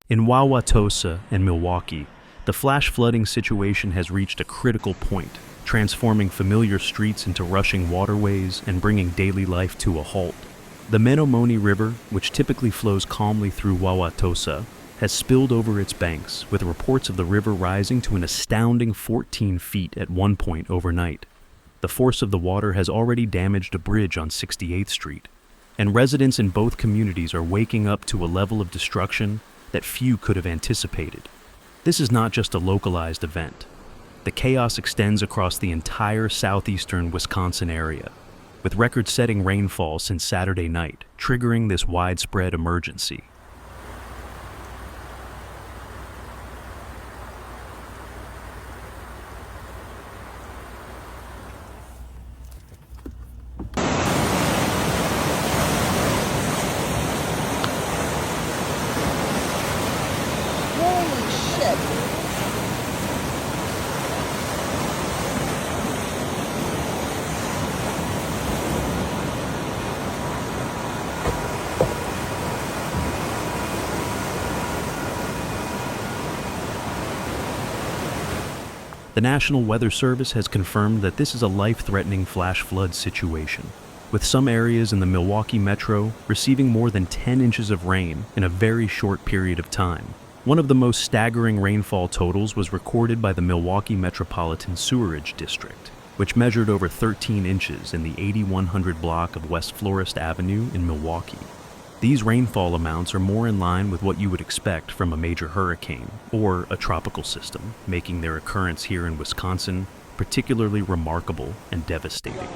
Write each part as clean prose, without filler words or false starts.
In Wauwatosa and Milwaukee, the flash flooding situation has reached a critical point, transforming familiar streets into rushing waterways and bringing daily life to a halt. The Menomonee River, which typically flows calmly through Wauwatosa, has spilled over its banks, with reports of the river rising to an astounding 14 feet at one point overnight. The force of the water has already damaged a bridge on 68th Street, and residents in both communities are waking up to a level of destruction that few could have anticipated. This is not just a localized event. The chaos extends across the entire southeastern Wisconsin area, with record-setting rainfall since Saturday night, triggering this widespread emergency. Holy shit. The National Weather Service has confirmed that this is a life-threatening flash flood situation, with some areas in the Milwaukee metro receiving more than 10 inches of rain in a very short period of time. One of the most staggering rainfall totals was recorded by the Milwaukee Metropolitan Sewerage District, which measured over 13 inches in the 8100 block of West Florist Avenue in Milwaukee. These rainfall amounts are more in line with what you would expect from a major hurricane or a tropical system, making their occurrence here in Wisconsin particularly remarkable and devastating.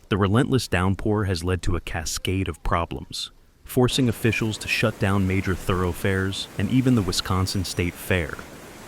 The relentless downpour has led to a cascade of problems, forcing officials to shut down major thoroughfares and even the Wisconsin State Fair.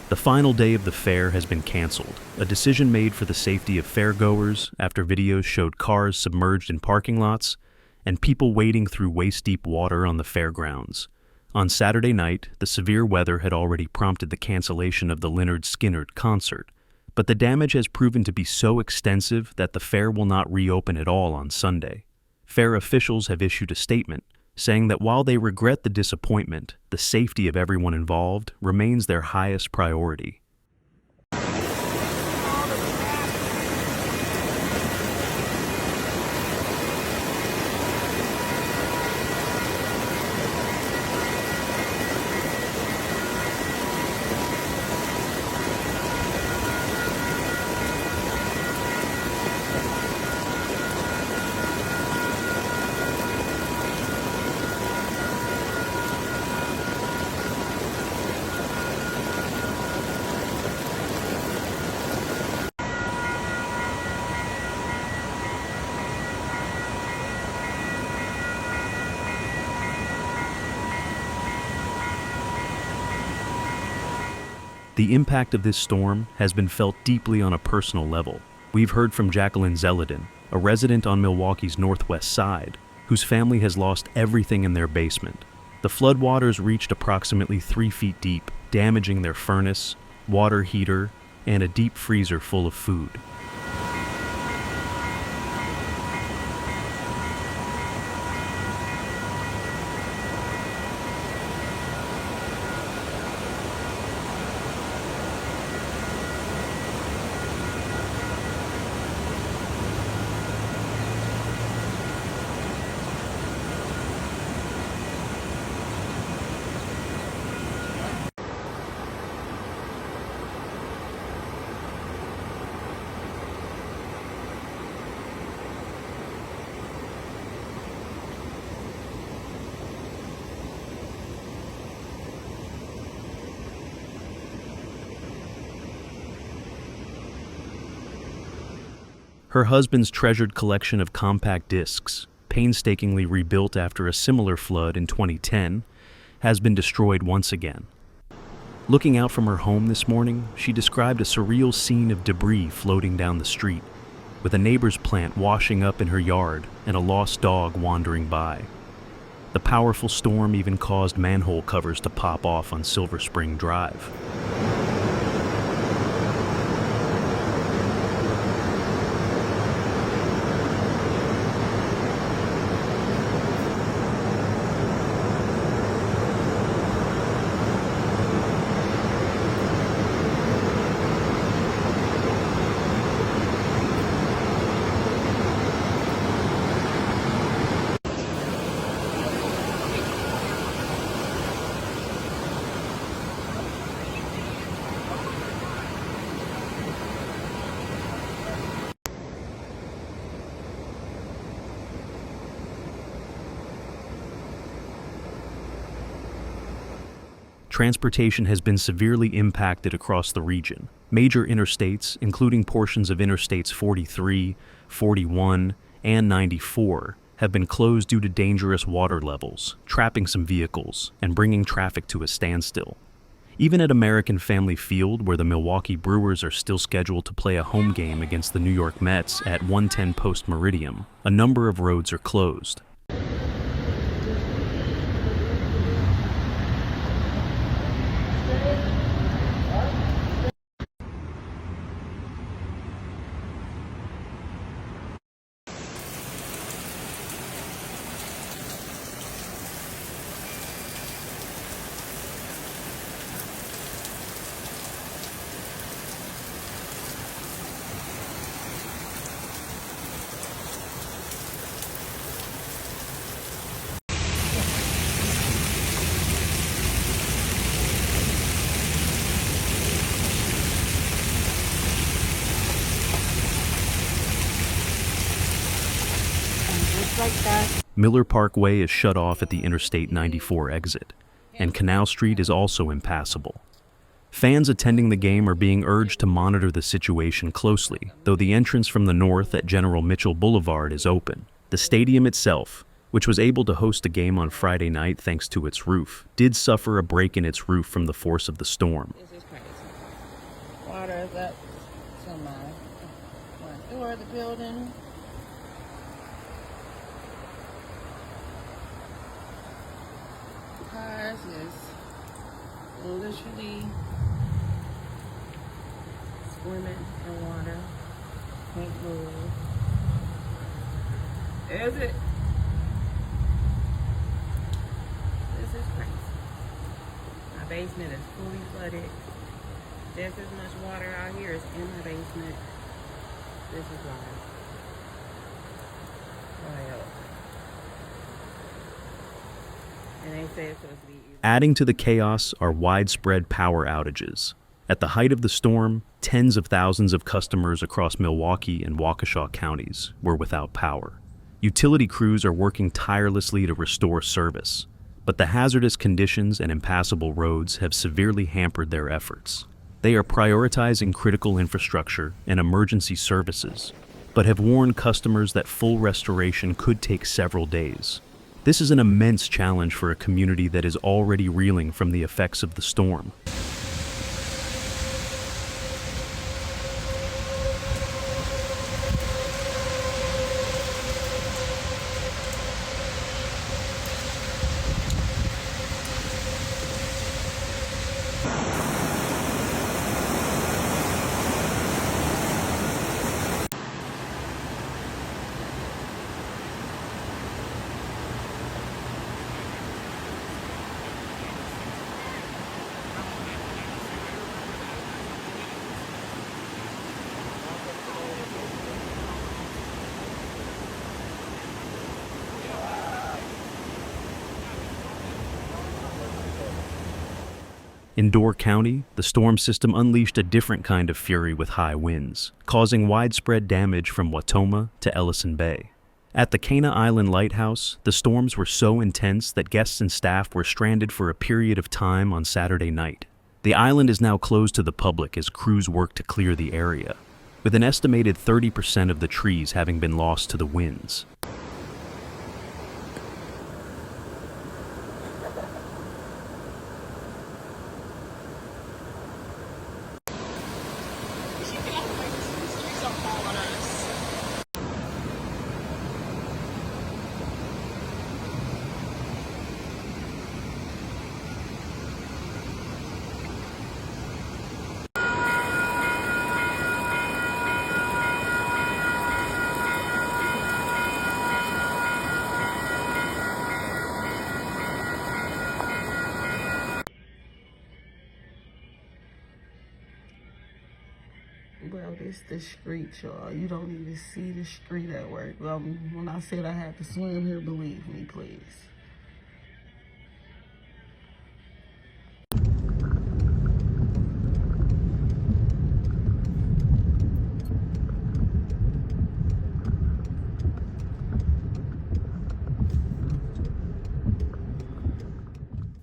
The final day of the fair has been canceled, a decision made for the safety of fairgoers after videos showed cars submerged in parking lots and people wading through waist-deep water on the fairgrounds. On Saturday night, the severe weather had already prompted the cancellation of the Lynyrd Skynyrd concert, but the damage has proven to be so extensive that the fair will not reopen at all on Sunday. Fair officials have issued a statement saying that while they regret the disappointment, the safety of everyone involved remains their highest priority. The impact of this storm has been felt deeply on a personal level. We've heard from Jacqueline Zeledin, a resident on Milwaukee's northwest side, whose family has lost everything in their basement. The floodwaters reached approximately 3 feet deep, damaging their furnace, water heater, and a deep freezer full of food. Her husband's treasured collection of compact discs, painstakingly rebuilt after a similar flood in 2010, has been destroyed once again. Looking out from her home this morning, she described a surreal scene of debris floating down the street, with a neighbor's plant washing up in her yard and a lost dog wandering by. The powerful storm even caused manhole covers to pop off on Silver Spring Drive. Transportation has been severely impacted across the region. Major interstates, including portions of Interstates 43, 41, and 94, have been closed due to dangerous water levels, trapping some vehicles and bringing traffic to a standstill. Even at American Family Field, where the Milwaukee Brewers are still scheduled to play a home game against the New York Mets at 110 Post Meridian, a number of roads are closed. Like that. Miller Parkway is shut off at the Interstate 94 exit, and Canal Street is also impassable. Fans attending the game are being urged to monitor the situation closely, though the entrance from the north at General Mitchell Boulevard is open. The stadium itself, which was able to host a game on Friday night thanks to its roof, did suffer a break in its roof from the force of the storm. This is crazy. Water is up to my front door of the building. Cars is literally swimming in water. Can't move. Is it? This is crazy. My basement is fully flooded. Just as much water out here is in my basement. This is wild. Wild. And they say it's supposed to be easy. Adding to the chaos are widespread power outages. At the height of the storm, tens of thousands of customers across Milwaukee and Waukesha counties were without power. Utility crews are working tirelessly to restore service, but the hazardous conditions and impassable roads have severely hampered their efforts. They are prioritizing critical infrastructure and emergency services, but have warned customers that full restoration could take several days. This is an immense challenge for a community that is already reeling from the effects of the storm. In Door County, the storm system unleashed a different kind of fury with high winds, causing widespread damage from Wautoma to Ellison Bay. At the Cana Island Lighthouse, the storms were so intense that guests and staff were stranded for a period of time on Saturday night. The island is now closed to the public as crews work to clear the area, with an estimated 30% of the trees having been lost to the winds. So this the street, y'all. You don't even see the street at work. When I said I had to swim here, believe me, please.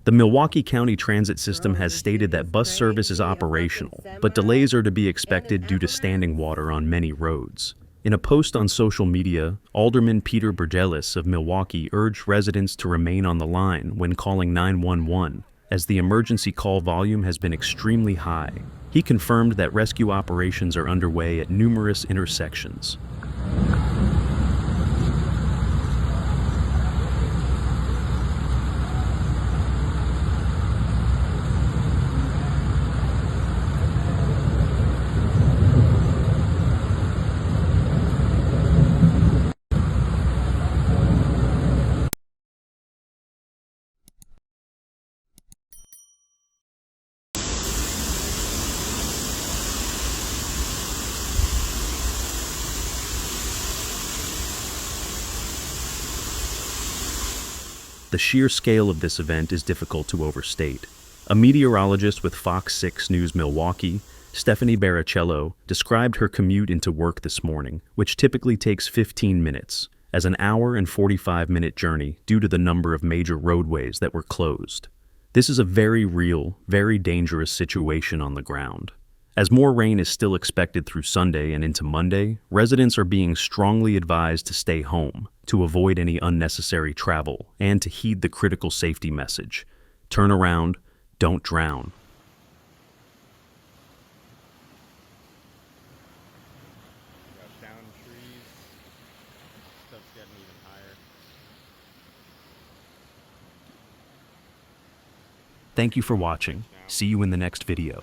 The Milwaukee County Transit System has stated that bus service is operational, but delays are to be expected due to standing water on many roads. In a post on social media, Alderman Peter Burgelis of Milwaukee urged residents to remain on the line when calling 911, as the emergency call volume has been extremely high. He confirmed that rescue operations are underway at numerous intersections. The sheer scale of this event is difficult to overstate. A meteorologist with Fox 6 News Milwaukee, Stephanie Baricello, described her commute into work this morning, which typically takes 15 minutes, as an hour and 45-minute journey due to the number of major roadways that were closed. This is a very real, very dangerous situation on the ground. As more rain is still expected through Sunday and into Monday, residents are being strongly advised to stay home, to avoid any unnecessary travel, and to heed the critical safety message: turn around, don't drown. Got down trees, stuff's getting even higher. Thank you for watching. See you in the next video.